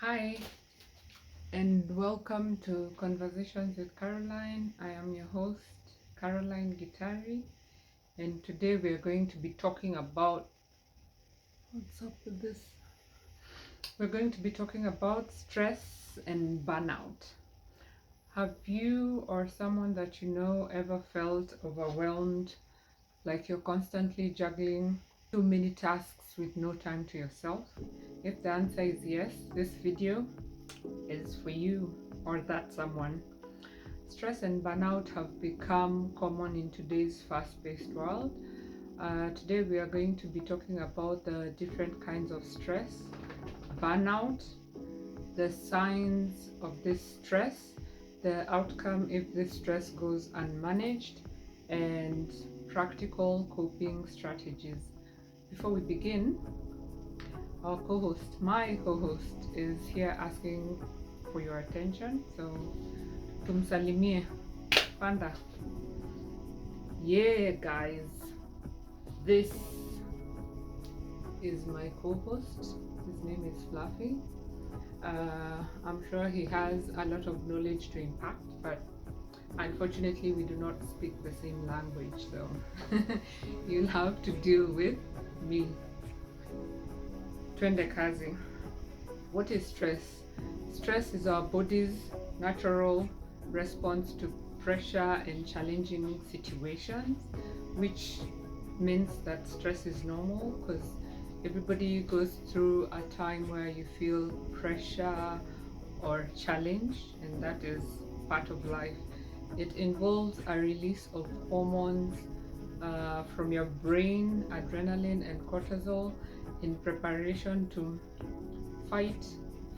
Hi, and welcome to Conversations with Caroline. I am your host, Caroline Gitari, and today we are going to be talking about what's up with this? We're going to be talking about stress and burnout. Have you or someone that you know ever felt overwhelmed, like you're constantly juggling too many tasks with no time to yourself? If the answer is yes, this video is for you or that someone. Stress and burnout have become common in today's fast-paced world. Today we are going to be talking about the different kinds of stress, burnout, the signs of this stress, the outcome if this stress goes unmanaged, and practical coping strategies. Before we begin, my co-host, is here asking for your attention. So tumsalimie panda. Yeah, guys, this is my co-host. His name is Fluffy. I'm sure he has a lot of knowledge to impact, but unfortunately we do not speak the same language, so you'll have to deal with me. Twende kazi. What is stress? Stress is our body's natural response to pressure and challenging situations, which means that stress is normal because everybody goes through a time where you feel pressure or challenge, and that is part of life. It involves a release of hormones from your brain, adrenaline and cortisol, in preparation to fight,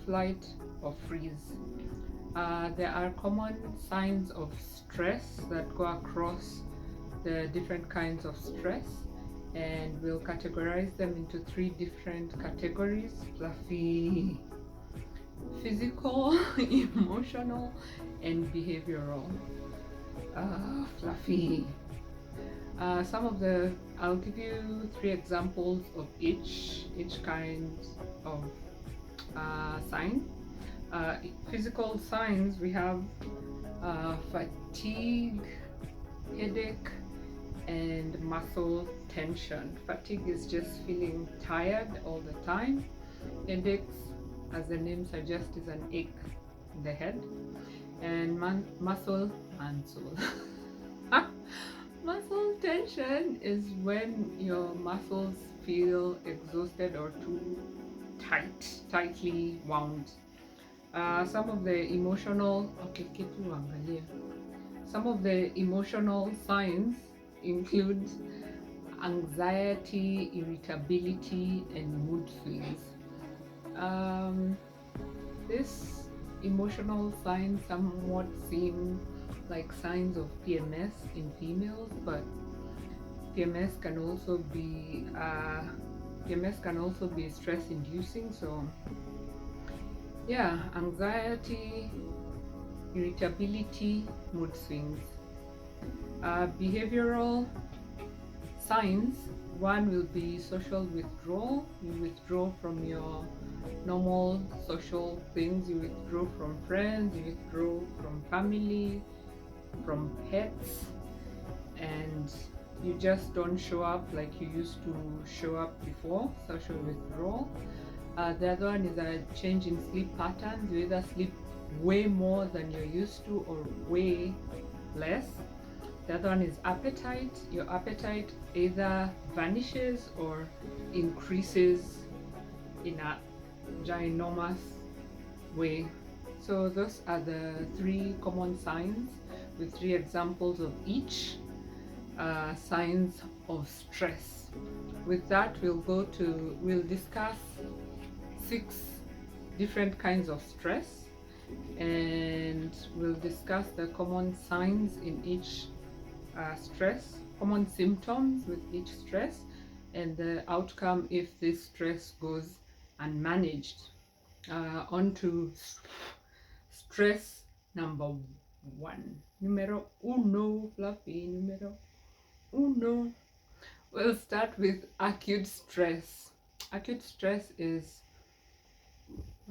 flight, or freeze. There are common signs of stress that go across the different kinds of stress, and we'll categorize them into three different categories: Fluffy, physical, emotional, and behavioral. Fluffy. I'll give you three examples of each kind of sign. Physical signs, we have fatigue, headache, and muscle tension. Fatigue is just feeling tired all the time. Headaches, as the name suggests, is an ache in the head. And muscle muscle tension is when your muscles feel exhausted or too tightly wound. Some of the emotional signs include anxiety, irritability, and mood swings. This emotional signs somewhat seem like signs of PMS in females, but PMS can also be stress inducing. So yeah, anxiety, irritability, mood swings. Behavioral signs: one will be social withdrawal. You withdraw from your normal social things, you withdraw from friends, you withdraw from family, from pets, and you just don't show up like you used to show up before. Social withdrawal. The other one is a change in sleep patterns. You either sleep way more than you're used to or way less. The other one is appetite. Your appetite either vanishes or increases in a ginormous way. So those are the three common signs, with three examples of each signs of stress. With that, we'll discuss 6 different kinds of stress, and we'll discuss the common signs in each stress, common symptoms with each stress, and the outcome if this stress goes unmanaged. On to stress number 1. Numero uno, Fluffy, numero uno. We'll start with acute stress. Acute stress is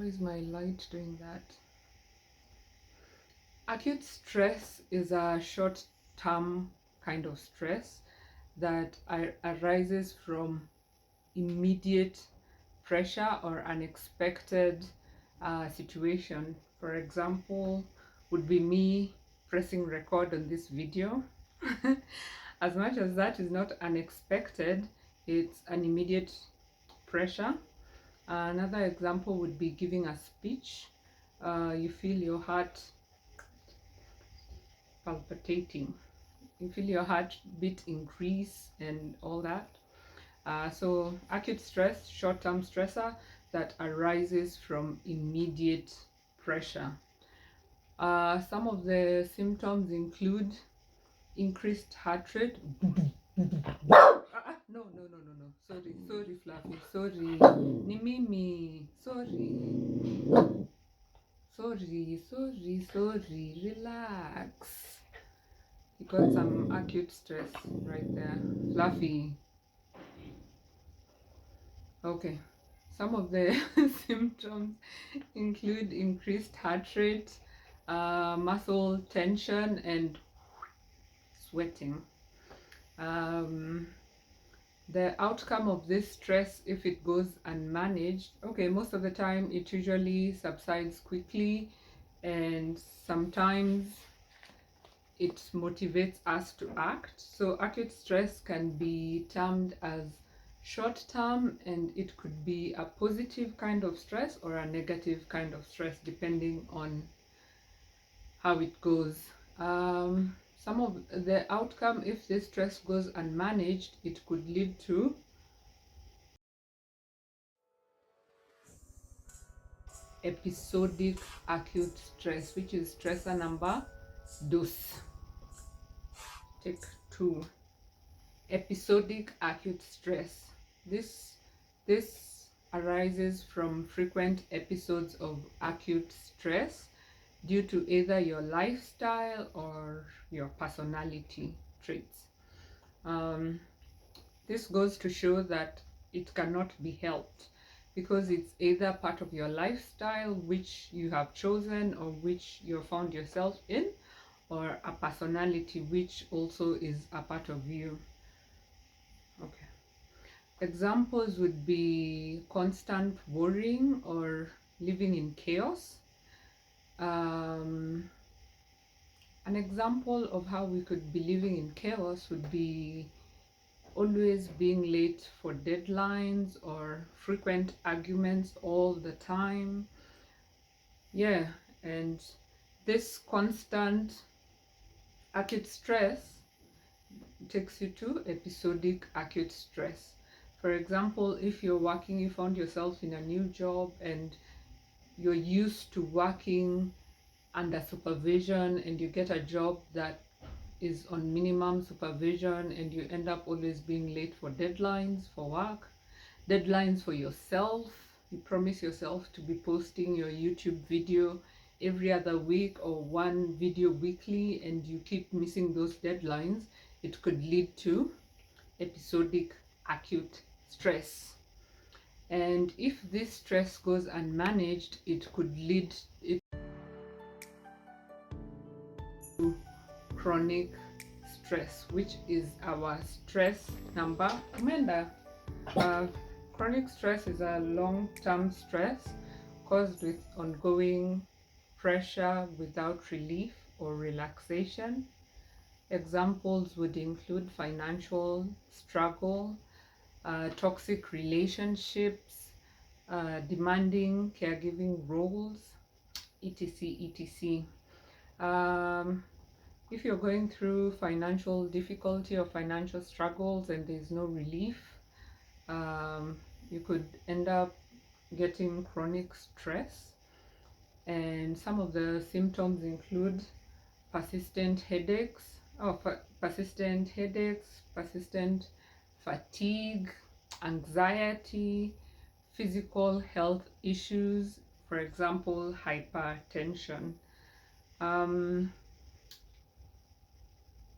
Why is my light doing that? Acute stress is a short-term kind of stress that arises from immediate pressure or unexpected situation. For example, would be me pressing record on this video. As much as that is not unexpected, it's an immediate pressure. Another example would be giving a speech. You feel your heart palpitating, you feel your heartbeat increase and all that. So acute stress, short-term stressor that arises from immediate pressure. Some of the symptoms include increased heart rate. No. Sorry, Fluffy. Sorry. Ni mimi. Sorry. Relax. You got some acute stress right there. Fluffy. Okay. Some of the symptoms include increased heart rate, muscle tension, and sweating. The outcome of this stress, if it goes unmanaged, okay, most of the time it usually subsides quickly, and sometimes it motivates us to act. So acute stress can be termed as short term, and it could be a positive kind of stress or a negative kind of stress depending on how it goes. Some of the outcome, if this stress goes unmanaged, it could lead to episodic acute stress, which is stressor number dos. Take 2. Episodic acute stress. This arises from frequent episodes of acute stress due to either your lifestyle or your personality traits. This goes to show that it cannot be helped, because it's either part of your lifestyle which you have chosen or which you found yourself in, or a personality which also is a part of you. Okay. Examples would be constant worrying or living in chaos. An example of how we could be living in chaos would be always being late for deadlines or frequent arguments all the time. Yeah, and this constant acute stress takes you to episodic acute stress. For example, if you're working, you found yourself in a new job and you're used to working under supervision, and you get a job that is on minimum supervision, and you end up always being late for deadlines for work, deadlines for yourself. You promise yourself to be posting your YouTube video every other week or one video weekly, and you keep missing those deadlines. It could lead to episodic acute stress. And if this stress goes unmanaged, it could lead to chronic stress, which is our stress number. Chronic stress is a long-term stress caused with ongoing pressure without relief or relaxation. Examples would include financial struggle, toxic relationships, demanding caregiving roles, etc. If you're going through financial difficulty or financial struggles and there's no relief, you could end up getting chronic stress. And some of the symptoms include persistent headaches, persistent fatigue, anxiety, physical health issues, for example, hypertension.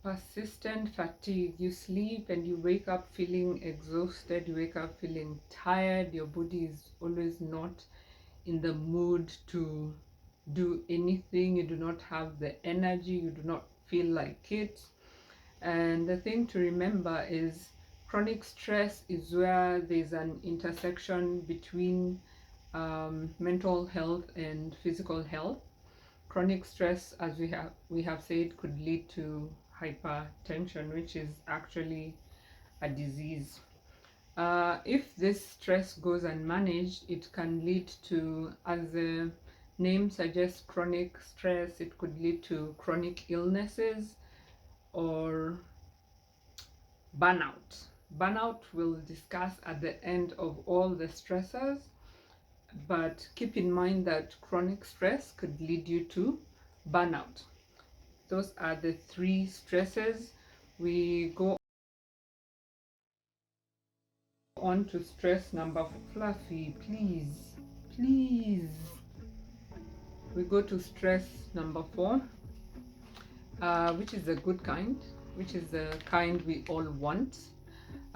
Persistent fatigue, you sleep and you wake up feeling exhausted, you wake up feeling tired, your body is always not in the mood to do anything, you do not have the energy, you do not feel like it. And the thing to remember is chronic stress is where there's an intersection between mental health and physical health. Chronic stress, as we have said, could lead to hypertension, which is actually a disease. If this stress goes unmanaged, it can lead to, as the name suggests, chronic stress. It could lead to chronic illnesses or burnout. Burnout we'll discuss at the end of all the stressors, but keep in mind that chronic stress could lead you to burnout. Those are the three stresses. We go on to stress number Fluffy, please, please. We go to stress number 4, which is a good kind, which is the kind we all want.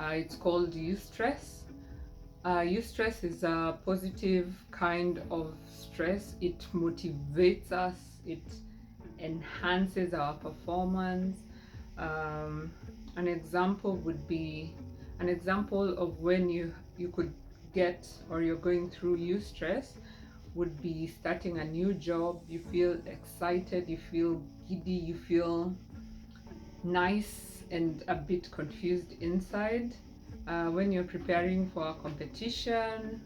It's called eustress. Eustress is a positive kind of stress. It motivates us, it enhances our performance. An example of when you could get, or you're going through eustress, would be starting a new job. You feel excited, you feel giddy, you feel nice and a bit confused inside. When you're preparing for a competition,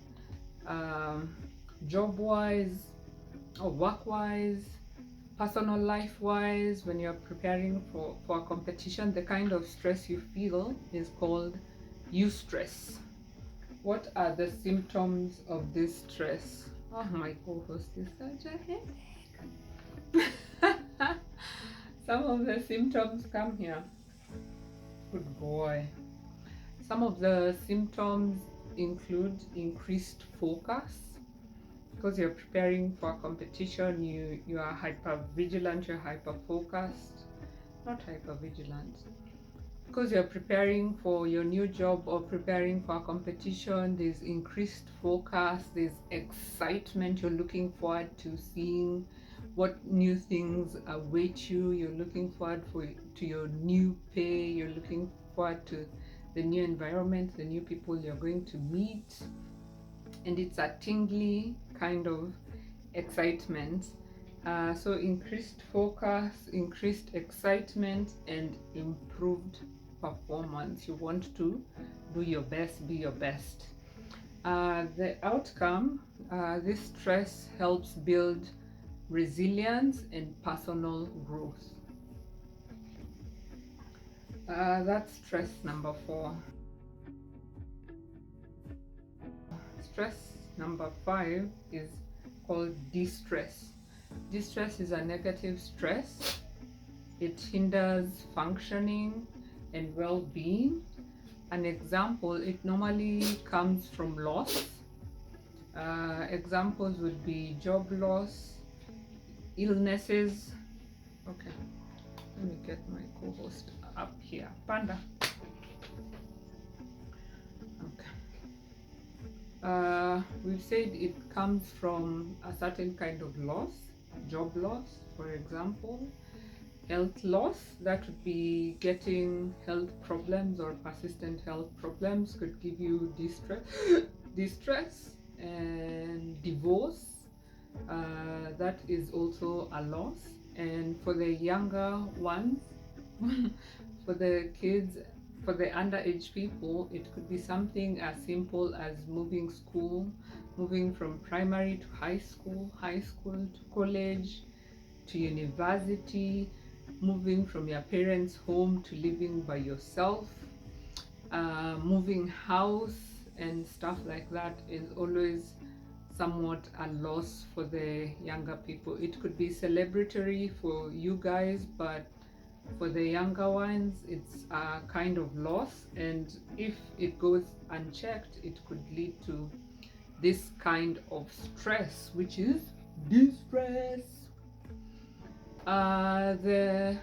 job wise or work wise, personal life wise, when you're preparing for a competition, the kind of stress you feel is called eustress. What are the symptoms of this stress? Oh, my co-host is such a headache. Some of the symptoms come here. Good boy. Some of the symptoms include increased focus. Because you're preparing for a competition, you are hyper vigilant, you're hyper focused. Not hyper vigilant. Because you're preparing for your new job or preparing for a competition, there's increased focus, there's excitement, you're looking forward to seeing what new things await you, you're looking forward to your new pay, you're looking forward to the new environment, the new people you're going to meet, and it's a tingly kind of excitement. So increased focus, increased excitement, and improved performance. You want to do your best, be your best. The outcome, this stress helps build resilience and personal growth. That's stress number 4. Stress number 5 is called distress. Distress is a negative stress. It hinders functioning and well-being. An example, it normally comes from loss. Examples would be job loss, illnesses. Okay, let me get my co-host up here. Panda. Okay. We've said it comes from a certain kind of loss, job loss, for example. Health loss, that would be getting health problems or persistent health problems, could give you distress. And divorce, that is also a loss. And for the younger ones, for the kids, for the underage people, it could be something as simple as moving school, moving from primary to high school to college to university, moving from your parents' home to living by yourself, moving house and stuff like that is always somewhat a loss for the younger people. It could be celebratory for you guys, but for the younger ones, it's a kind of loss, and if it goes unchecked, it could lead to this kind of stress, which is distress. The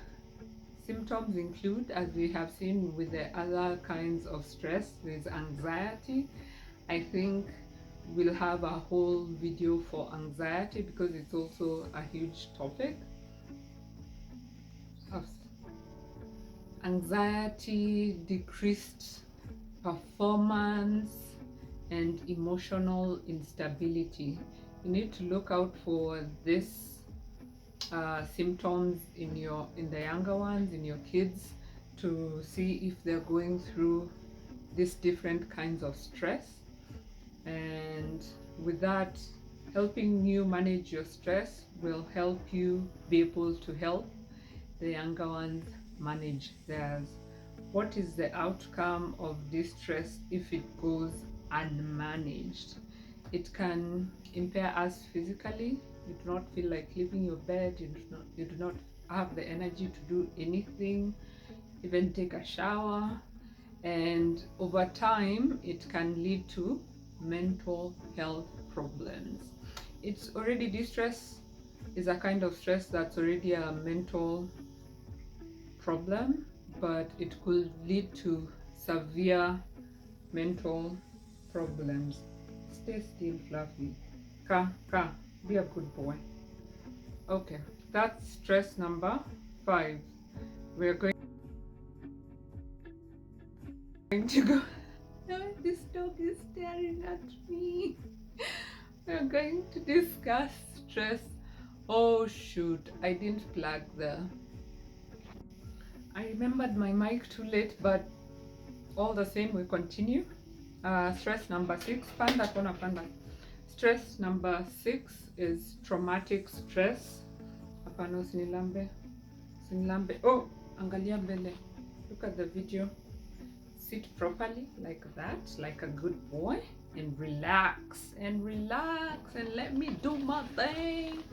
symptoms include, as we have seen with the other kinds of stress, there's anxiety. I think we'll have a whole video for anxiety because it's also a huge topic. Anxiety, decreased performance, and emotional instability. You need to look out for this symptoms in the younger ones, in your kids, to see if they're going through these different kinds of stress. And with that, helping you manage your stress will help you be able to help the younger ones manage theirs. What is the outcome of this stress if it goes unmanaged? It can impair us physically. You do not feel like leaving your bed. You do not have the energy to do anything, even take a shower. And over time, it can lead to mental health problems. It's already, distress is a kind of stress that's already a mental problem, but it could lead to severe mental problems. Stay still, Fluffy. Ka, be a good boy. Okay, that's stress number 5. We're going to go. No, this dog is staring at me. We're going to discuss stress. Oh shoot, I didn't plug I remembered my mic too late, but all the same, we continue. Stress number 6. Panda. Stress number 6 is traumatic stress. Hapana, usinilambe. Oh, angalia mbele. Look at the video. Sit properly like that, like a good boy, and relax and let me do my thing.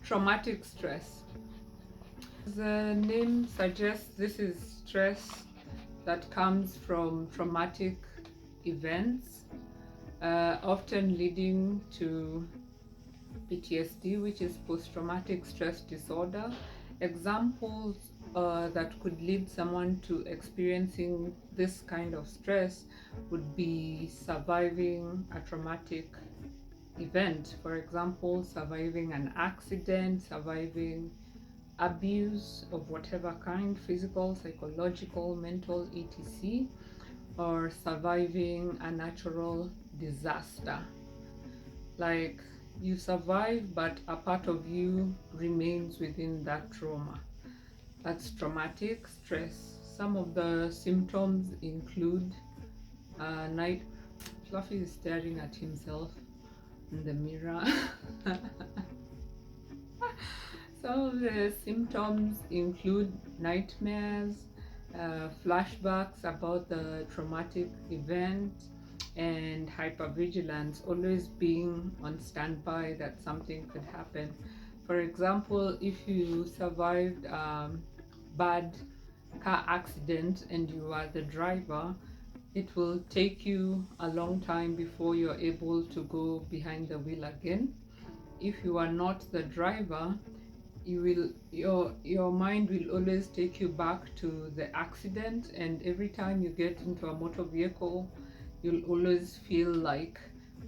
Traumatic stress. The name suggests, this is stress that comes from traumatic events, often leading to PTSD, which is post-traumatic stress disorder. Examples that could lead someone to experiencing this kind of stress would be surviving a traumatic event. For example, surviving an accident, surviving abuse of whatever kind, physical, psychological, mental, etc., or surviving a natural disaster. Like, you survive, but a part of you remains within that trauma. That's traumatic stress. Some of the symptoms include Fluffy is staring at himself in the mirror. Some of the symptoms include nightmares, flashbacks about the traumatic event, and hypervigilance, always being on standby that something could happen. For example, if you survived a bad car accident and you are the driver, it will take you a long time before you're able to go behind the wheel again. If you are not the driver, your mind will always take you back to the accident, and every time you get into a motor vehicle, you'll always feel like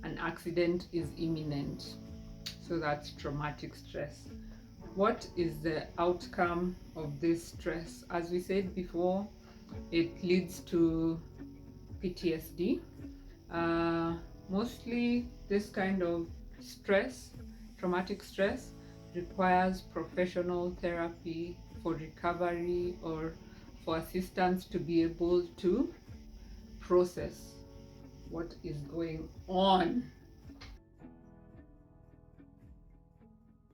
an accident is imminent. So that's traumatic stress. What is the outcome of this stress? As we said before, it leads to PTSD. Mostly this kind of stress, traumatic stress, requires professional therapy for recovery or for assistance to be able to process what is going on.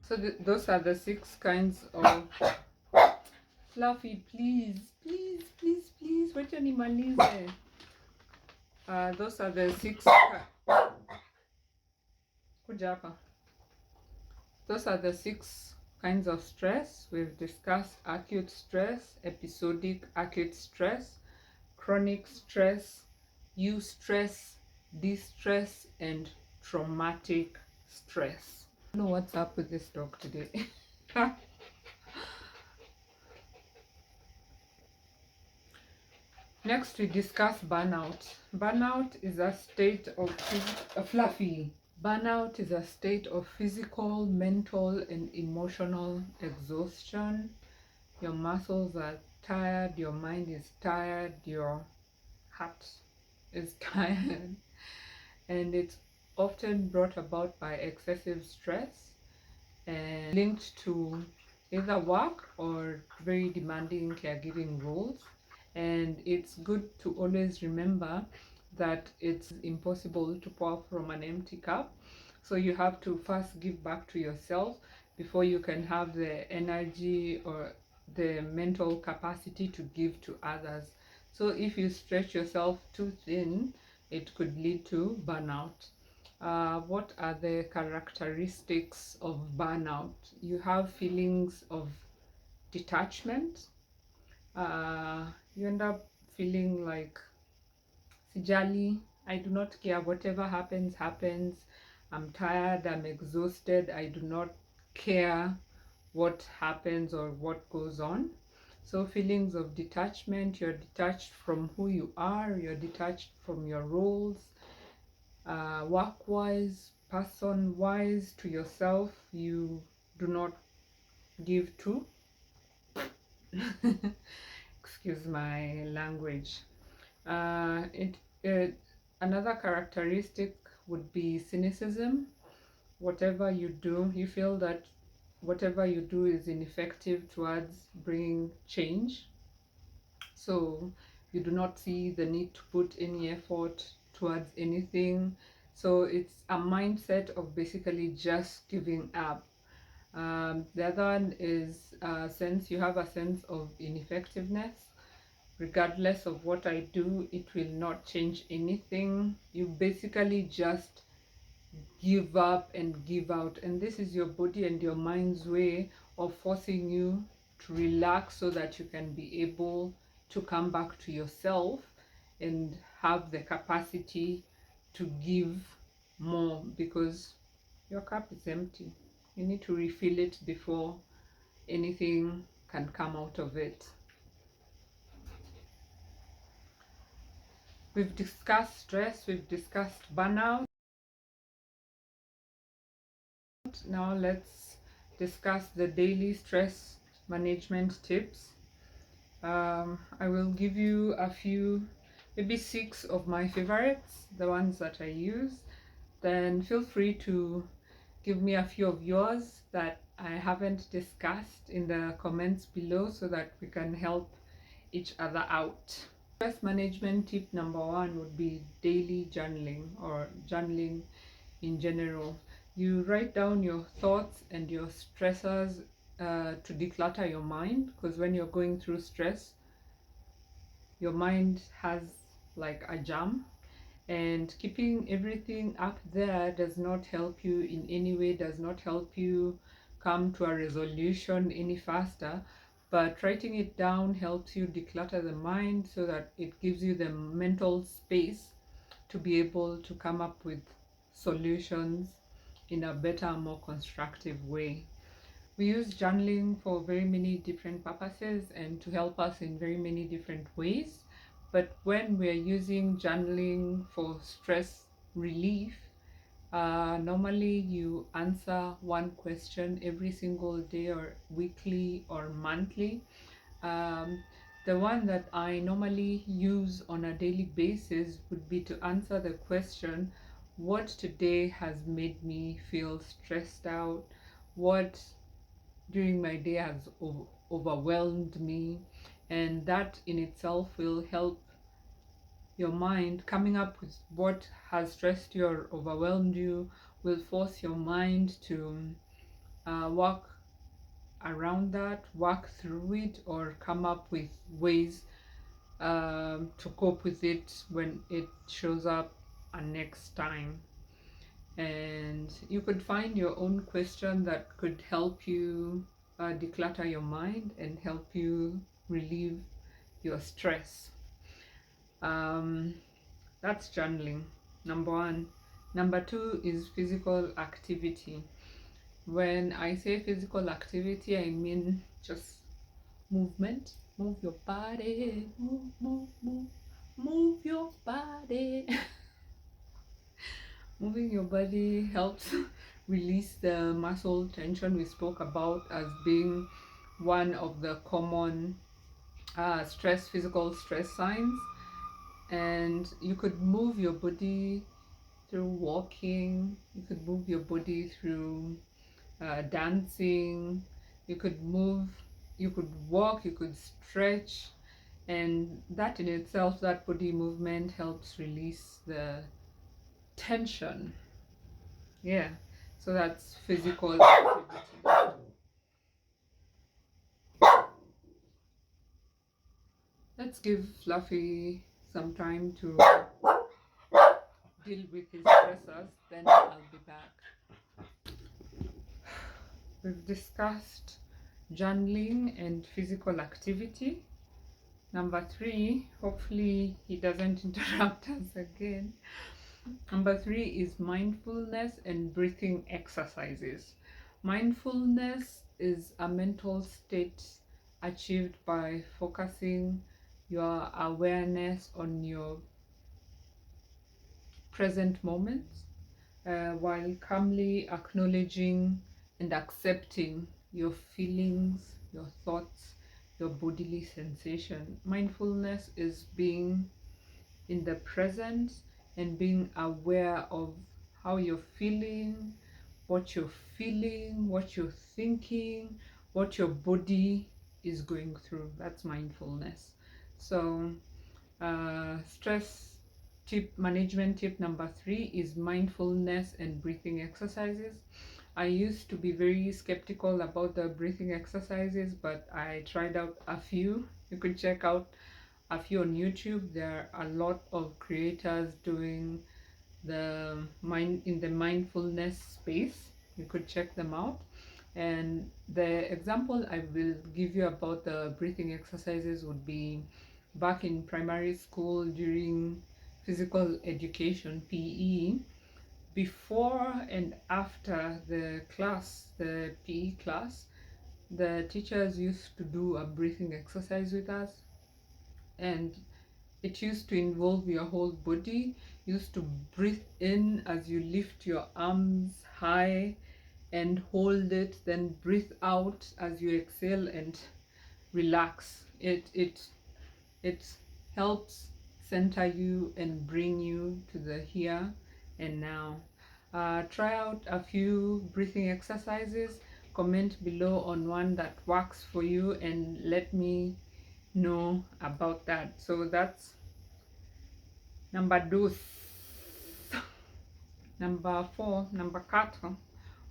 So those are the 6 kinds of Fluffy, please, wacha nimalize. Those are the 6 kuja hapa. Those are the 6 kinds of stress. We've discussed acute stress, episodic acute stress, chronic stress, eustress, distress, and traumatic stress. I don't know what's up with this dog today. Next, we discuss burnout. Burnout is a state of fluffy. Burnout is a state of physical, mental, and emotional exhaustion. Your muscles are tired, your mind is tired, your heart is tired, and it's often brought about by excessive stress and linked to either work or very demanding caregiving roles. And it's good to always remember that it's impossible to pour from an empty cup. So you have to first give back to yourself before you can have the energy or the mental capacity to give to others. So if you stretch yourself too thin, it could lead to burnout. What are the characteristics of burnout? You have feelings of detachment. You end up feeling like sijali, I do not care, whatever happens happens. I'm tired, I'm exhausted, I do not care what happens or what goes on. So feelings of detachment, you're detached from who you are, you're detached from your roles, work wise, person wise, to yourself, you do not give to. Excuse my language. It Another characteristic would be cynicism. Whatever you do, you feel that whatever you do is ineffective towards bringing change. So you do not see the need to put any effort towards anything. So it's a mindset of basically just giving up. The other one is you have a sense of ineffectiveness. Regardless of what I do, it will not change anything. You basically just give up and give out, and this is your body and your mind's way of forcing you to relax so that you can be able to come back to yourself and have the capacity to give more, because your cup is empty. You need to refill it before anything can come out of it. We've discussed stress, we've discussed burnout. Now let's discuss the daily stress management tips. I will give you a few, maybe 6 of my favorites, the ones that I use. Then feel free to give me a few of yours that I haven't discussed in the comments below so that we can help each other out. Stress management tip number 1 would be daily journaling, or journaling in general. You write down your thoughts and your stressors to declutter your mind, because when you're going through stress, your mind has like a jam, and keeping everything up there does not help you in any way, does not help you come to a resolution any faster. But writing it down helps you declutter the mind so that it gives you the mental space to be able to come up with solutions in a better, more constructive way. We use journaling for very many different purposes and to help us in very many different ways. But when we're using journaling for stress relief, normally you answer one question every single day or weekly or monthly. Um, the one that I normally use on a daily basis would be to answer the question, what today has made me feel stressed out? What during my day has overwhelmed me? And that in itself will help your mind coming up with what has stressed you or overwhelmed you, will force your mind to work around that, work through it, or come up with ways to cope with it when it shows up next time. And you could find your own question that could help you declutter your mind and help you relieve your stress. Um, that's journaling, number 1. Number 2 is physical activity. When I say physical activity, I mean just movement. Move your body. Move your body. Moving your body helps release the muscle tension we spoke about as being one of the common physical stress signs. And you could move your body through walking, you could move your body through dancing, you could move, you could walk, you could stretch, and that in itself, that body movement helps release the tension. Yeah, so that's physical activity. Let's give Fluffy some time to deal with his stressors, then I'll be back. We've discussed journaling and physical activity. Number 3, hopefully he doesn't interrupt us again. Number 3 is mindfulness and breathing exercises. Mindfulness is a mental state achieved by focusing your awareness on your present moment while calmly acknowledging and accepting your feelings, your thoughts, your bodily sensation. Mindfulness is being in the present and being aware of how you're feeling, what you're feeling, what you're thinking, what your body is going through. That's mindfulness. So stress management tip number 3 is mindfulness and breathing exercises. I used to be very skeptical about the breathing exercises, but I tried out a few. You could check out a few on YouTube. There are a lot of creators doing the mindfulness space. You could check them out. And the example I will give you about the breathing exercises would be back in primary school during physical education, PE. Before and after the class, the PE class, the teachers used to do a breathing exercise with us, and it used to involve your whole body. You used to breathe in as you lift your arms high and hold it, then breathe out as you exhale and relax. It helps center you and bring you to the here and now. Try out a few breathing exercises. Comment below on one that works for you and let me know about that. So that's number 2. Number 4, number 4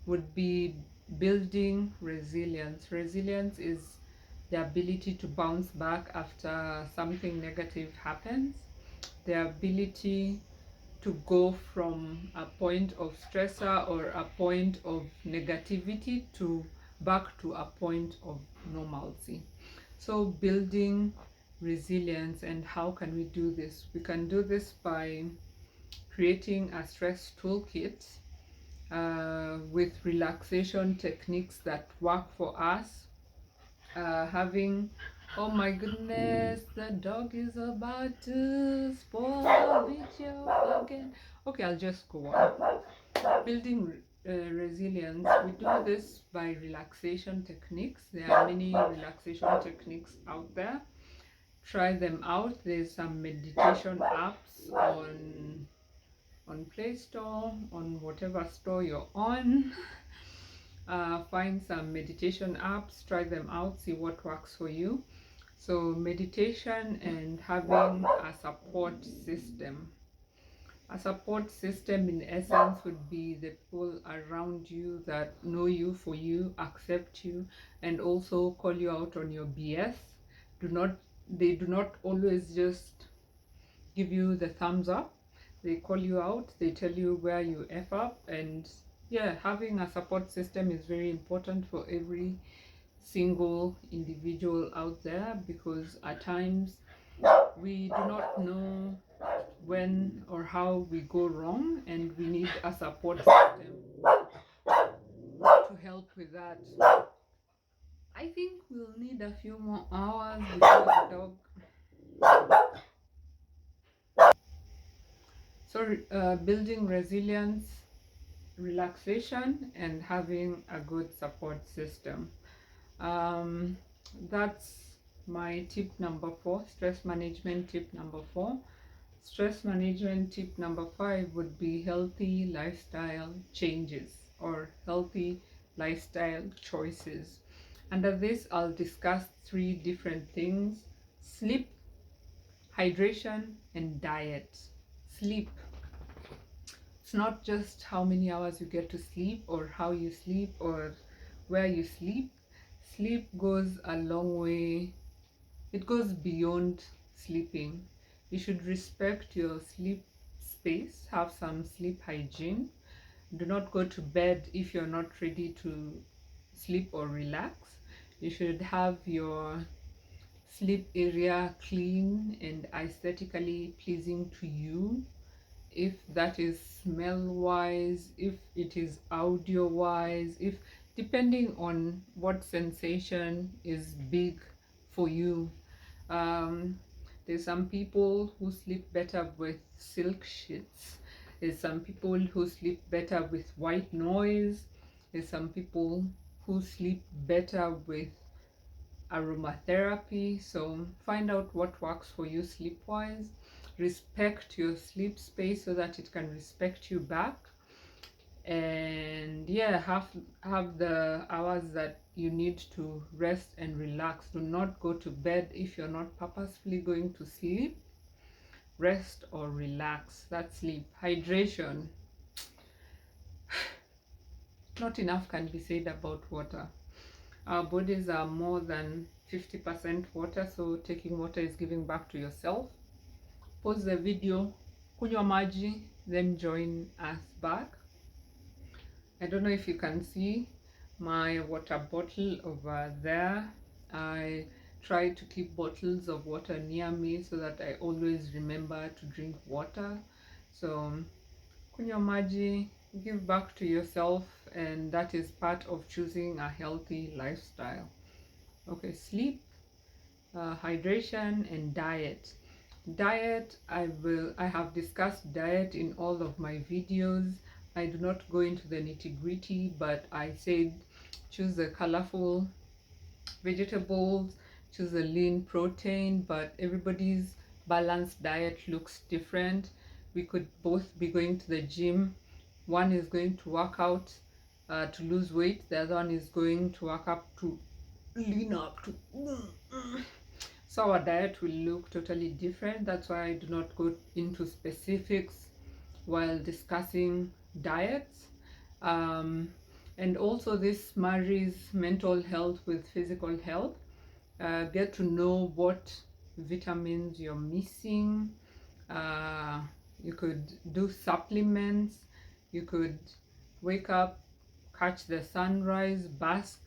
would be building resilience. Resilience is the ability to bounce back after something negative happens, the ability to go from a point of stressor or a point of negativity to back to a point of normalcy. So building resilience, and how can we do this? We can do this by creating a stress toolkit with relaxation techniques that work for us. Having, oh my goodness, the dog is about to spoil the video again. Okay, I'll just go on. Building resilience, we do this by relaxation techniques. There are many relaxation techniques out there. Try them out. There's some meditation apps on Play Store, on whatever store you're on. Find some meditation apps, try them out, see what works for you. So meditation and having a support system. A support system in essence would be the people around you that know you for you, accept you, and also call you out on your BS. They do not always just give you the thumbs up. They call you out, they tell you where you F up, and yeah, having a support system is very important for every single individual out there, because at times we do not know when or how we go wrong, and we need a support system to help with that. I think we'll need a few more hours before the dog. So, building resilience, relaxation, and having a good support system. Um, that's my tip number 4, stress management tip number 4. Stress management tip number 5 would be healthy lifestyle changes or healthy lifestyle choices. Under this, I'll discuss 3 different things: sleep, hydration, and diet. Sleep. It's not just how many hours you get to sleep or how you sleep or where you sleep. Sleep goes a long way. It goes beyond sleeping. You should respect your sleep space, have some sleep hygiene. Do not go to bed if you're not ready to sleep or relax. You should have your sleep area clean and aesthetically pleasing to you. If that is smell wise, if it is audio wise, if depending on what sensation is big for you. There's some people who sleep better with silk sheets. There's some people who sleep better with white noise. There's some people who sleep better with aromatherapy. So find out what works for you sleep wise. Respect your sleep space so that it can respect you back. And yeah, have the hours that you need to rest and relax. Do not go to bed if you're not purposefully going to sleep. Rest or relax. That's sleep. Hydration. Not enough can be said about water. Our bodies are more than 50% water, so taking water is giving back to yourself. Pause the video, kunywa maji, then join us back. I don't know if you can see my water bottle over there. I try to keep bottles of water near me so that I always remember to drink water. So kunywa maji, give back to yourself, and that is part of choosing a healthy lifestyle. Okay, sleep, hydration, and diet. Diet, I have discussed diet in all of my videos. I do not go into the nitty-gritty, but I said choose the colorful vegetables, choose a lean protein, but everybody's balanced diet looks different. We could both be going to the gym. One is going to work out to lose weight, the other one is going to work up to lean up to so our diet will look totally different. That's why I do not go into specifics while discussing diets. And also this marries mental health with physical health. Get to know what vitamins you're missing. You could do supplements. You could wake up, catch the sunrise, bask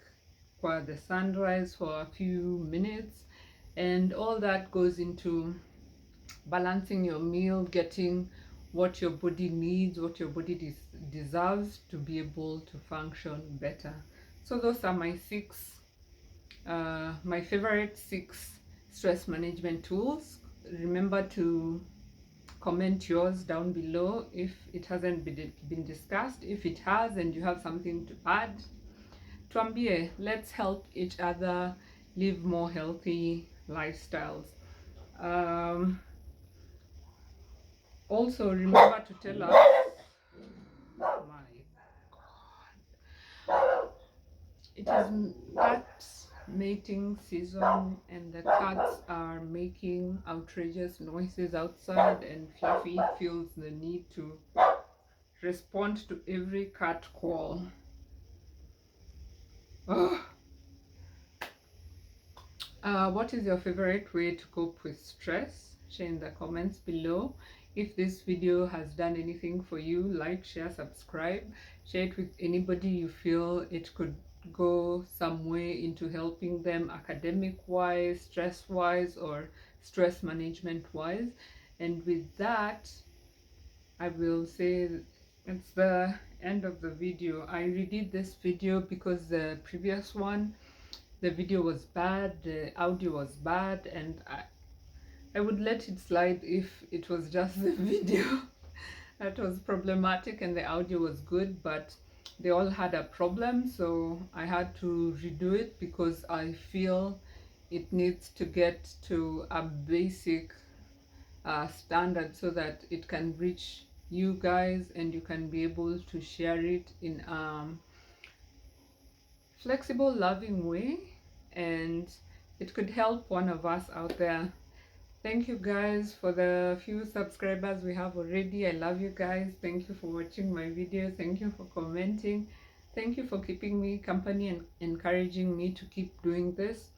for the sunrise for a few minutes, and all that goes into balancing your meal, getting what your body needs, what your body deserves to be able to function better. So those are my my favorite 6 stress management tools. Remember to comment yours down below if it hasn't been discussed. If it has and you have something to add, tuambie. Let's help each other live more healthy lifestyles. Also remember to tell us, my God, it is cat mating season and the cats are making outrageous noises outside, and Fluffy feels the need to respond to every cat call. What is your favorite way to cope with stress? Share in the comments below. If this video has done anything for you, like, share, subscribe. Share it with anybody you feel it could go some way into helping them academic wise, stress wise, or stress management wise. And with that, I will say it's the end of the video. I redid this video because the previous one, the video was bad, the audio was bad, and I would let it slide if it was just the video that was problematic and the audio was good, but they all had a problem, so I had to redo it because I feel it needs to get to a basic standard so that it can reach you guys and you can be able to share it in flexible, loving way, and it could help one of us out there. Thank you guys for the few subscribers we have already. I love you guys. Thank you for watching my video. Thank you for commenting. Thank you for keeping me company and encouraging me to keep doing this.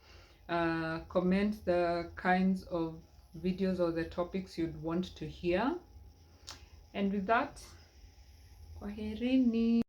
Comment the kinds of videos or the topics you'd want to hear. And with that, kwaherini.